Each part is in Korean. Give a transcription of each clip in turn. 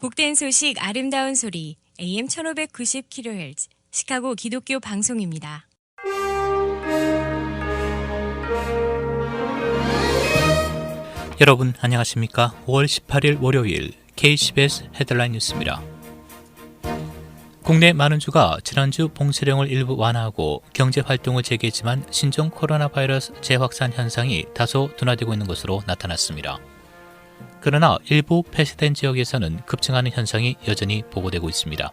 복된 소식 아름다운 소리 AM 1590kHz 시카고 기독교 방송입니다. 여러분 안녕하십니까? 5월 18일 월요일 KCBS 헤드라인 뉴스입니다. 국내 많은 주가 지난주 봉쇄령을 일부 완화하고 경제활동을 재개했지만 신종 코로나 바이러스 재확산 현상이 다소 둔화되고 있는 것으로 나타났습니다. 그러나 일부 폐쇄된 지역에서는 급증하는 현상이 여전히 보고되고 있습니다.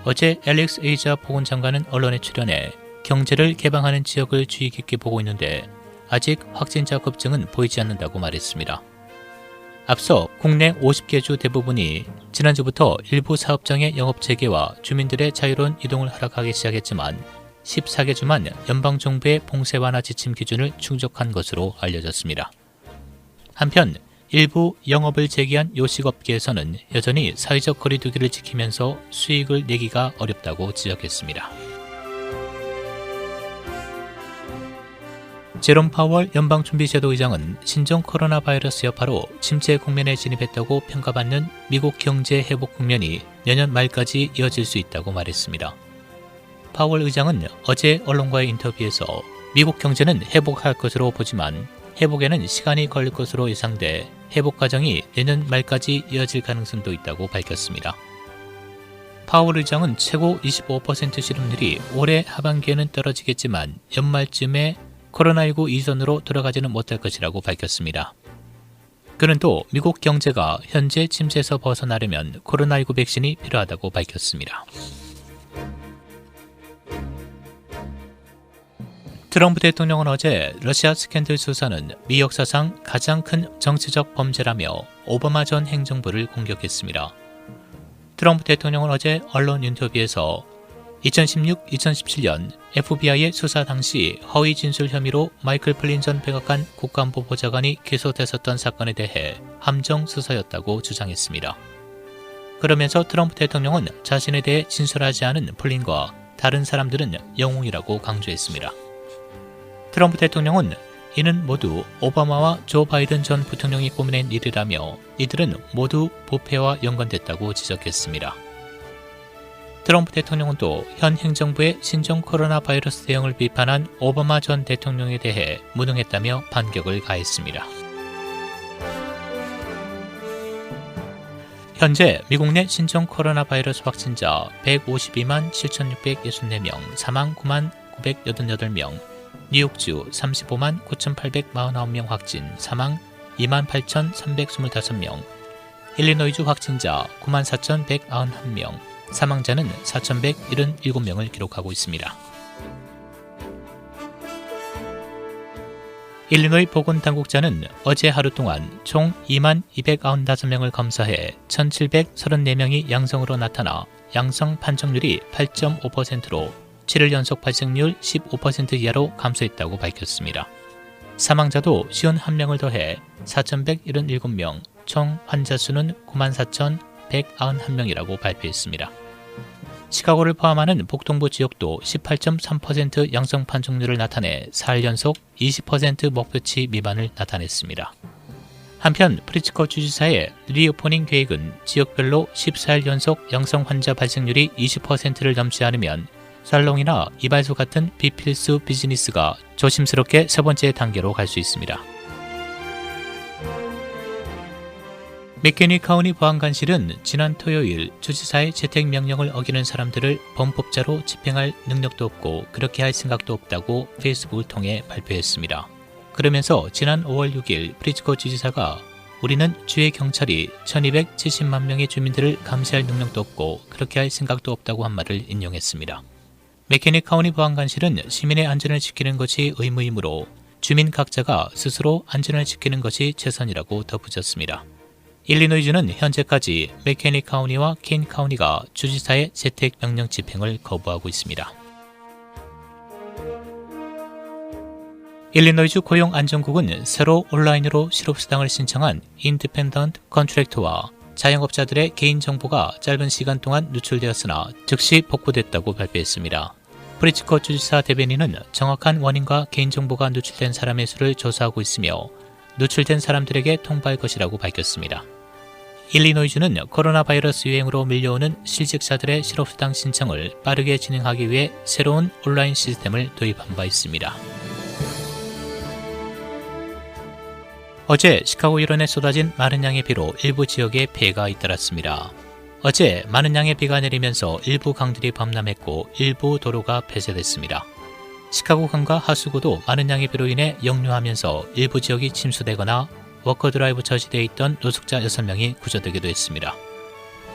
어제 앨릭스 에이자 보건장관은 언론에 출연해 경제를 개방하는 지역을 주의 깊게 보고 있는데 아직 확진자 급증은 보이지 않는다고 말했습니다. 앞서 국내 50개 주 대부분이 지난주부터 일부 사업장의 영업 재개와 주민들의 자유로운 이동을 허락하기 시작했지만 14개 주만 연방정부의 봉쇄 완화 지침 기준을 충족한 것으로 알려졌습니다. 한편 일부 영업을 재개한 요식업계에서는 여전히 사회적 거리 두기를 지키면서 수익을 내기가 어렵다고 지적했습니다. 제롬 파월 연방준비제도 의장은 신종 코로나 바이러스 여파로 침체 국면에 진입했다고 평가받는 미국 경제 회복 국면이 내년 말까지 이어질 수 있다고 말했습니다. 파월 의장은 어제 언론과의 인터뷰에서 미국 경제는 회복할 것으로 보지만 회복에는 시간이 걸릴 것으로 예상돼 회복 과정이 내년 말까지 이어질 가능성도 있다고 밝혔습니다. 파월 의장은 최고 25% 실업률이 올해 하반기에는 떨어지겠지만 연말쯤에 코로나19 이전으로 돌아가지는 못할 것이라고 밝혔습니다. 그는 또 미국 경제가 현재 침체에서 벗어나려면 코로나19 백신이 필요하다고 밝혔습니다. 트럼프 대통령은 어제 러시아 스캔들 수사는 미 역사상 가장 큰 정치적 범죄라며 오바마 전 행정부를 공격했습니다. 트럼프 대통령은 어제 언론 인터뷰에서 2016-2017년 FBI의 수사 당시 허위 진술 혐의로 마이클 플린 전 백악관 국가안보 보좌관이 기소됐었던 사건에 대해 함정 수사였다고 주장했습니다. 그러면서 트럼프 대통령은 자신에 대해 진술하지 않은 플린과 다른 사람들은 영웅이라고 강조했습니다. 트럼프 대통령은 이는 모두 오바마와 조 바이든 전 부통령이 꾸며낸 일이라며 이들은 모두 부패와 연관됐다고 지적했습니다. 트럼프 대통령은 또 현 행정부의 신종 코로나 바이러스 대응을 비판한 오바마 전 대통령에 대해 무능했다며 반격을 가했습니다. 현재 미국 내 신종 코로나 바이러스 확진자 152만 7,664명, 사망 9만 988명, 뉴욕주 35만 9,849명 확진, 사망 2만 8,325명, 일리노이주 확진자 9만 4,191명, 사망자는 4,177명을 기록하고 있습니다. 일리노이 보건당국자는 어제 하루 동안 총 2만 295명을 검사해 1,734명이 양성으로 나타나 양성 판정률이 8.5%로 7일 연속 발생률 15% 이하로 감소했다고 밝혔습니다. 사망자도 51명을 더해 4,177명, 총 환자 수는 94,191명이라고 발표했습니다. 시카고를 포함하는 북동부 지역도 18.3% 양성 판정률을 나타내 4일 연속 20% 목표치 미만을 나타냈습니다. 한편 프리츠커 주지사의 리오퍼닝 계획은 지역별로 14일 연속 양성 환자 발생률이 20%를 넘지 않으면 살롱이나 이발소 같은 비필수 비즈니스가 조심스럽게 세 번째 단계로 갈 수 있습니다. 맥케니 카운티 보안관실은 지난 토요일 주지사의 재택 명령을 어기는 사람들을 범법자로 집행할 능력도 없고 그렇게 할 생각도 없다고 페이스북을 통해 발표했습니다. 그러면서 지난 5월 6일 프리츠코 주지사가 우리는 주의 경찰이 1270만 명의 주민들을 감시할 능력도 없고 그렇게 할 생각도 없다고 한 말을 인용했습니다. 맥케니 카운티 보안관실은 시민의 안전을 지키는 것이 의무이므로 주민 각자가 스스로 안전을 지키는 것이 최선이라고 덧붙였습니다. 일리노이주는 현재까지 맥케니 카운티와 켄 카운티가 주지사의 재택 명령 집행을 거부하고 있습니다. 일리노이주 고용안전국은 새로 온라인으로 실업수당을 신청한 인디펜던트 컨트랙터와 자영업자들의 개인정보가 짧은 시간 동안 누출되었으나 즉시 복구됐다고 발표했습니다. 프리츠코 주지사 대변인은 정확한 원인과 개인정보가 누출된 사람의 수를 조사하고 있으며 누출된 사람들에게 통보할 것이라고 밝혔습니다. 일리노이주는 코로나 바이러스 유행으로 밀려오는 실직자들의 실업수당 신청을 빠르게 진행하기 위해 새로운 온라인 시스템을 도입한 바 있습니다. 어제 시카고 일원에 쏟아진 많은 양의 비로 일부 지역에 피해가 잇따랐습니다. 어제 많은 양의 비가 내리면서 일부 강들이 범람했고 일부 도로가 폐쇄됐습니다. 시카고 강과 하수구도 많은 양의 비로 인해 역류하면서 일부 지역이 침수되거나 워커드라이브 처지되어 있던 노숙자 6명이 구조되기도 했습니다.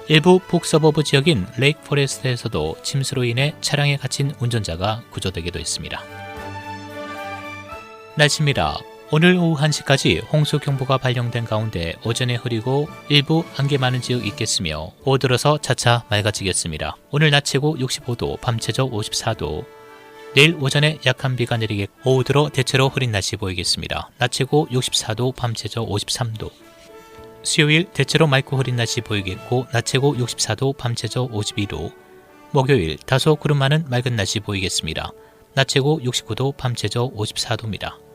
일부 북서버브 지역인 레이크 포레스트에서도 침수로 인해 차량에 갇힌 운전자가 구조되기도 했습니다. 날씨입니다. 오늘 오후 1시까지 홍수경보가 발령된 가운데 오전에 흐리고 일부 안개 많은 지역이 있겠으며 오후 들어서 차차 맑아지겠습니다. 오늘 낮 최고 65도, 밤 최저 54도, 내일 오전에 약한 비가 내리겠고 오후 들어 대체로 흐린 날씨 보이겠습니다. 낮 최고 64도, 밤 최저 53도. 수요일 대체로 맑고 흐린 날씨 보이겠고 낮 최고 64도, 밤 최저 52도. 목요일 다소 구름 많은 맑은 날씨 보이겠습니다. 낮 최고 69도, 밤 최저 54도입니다.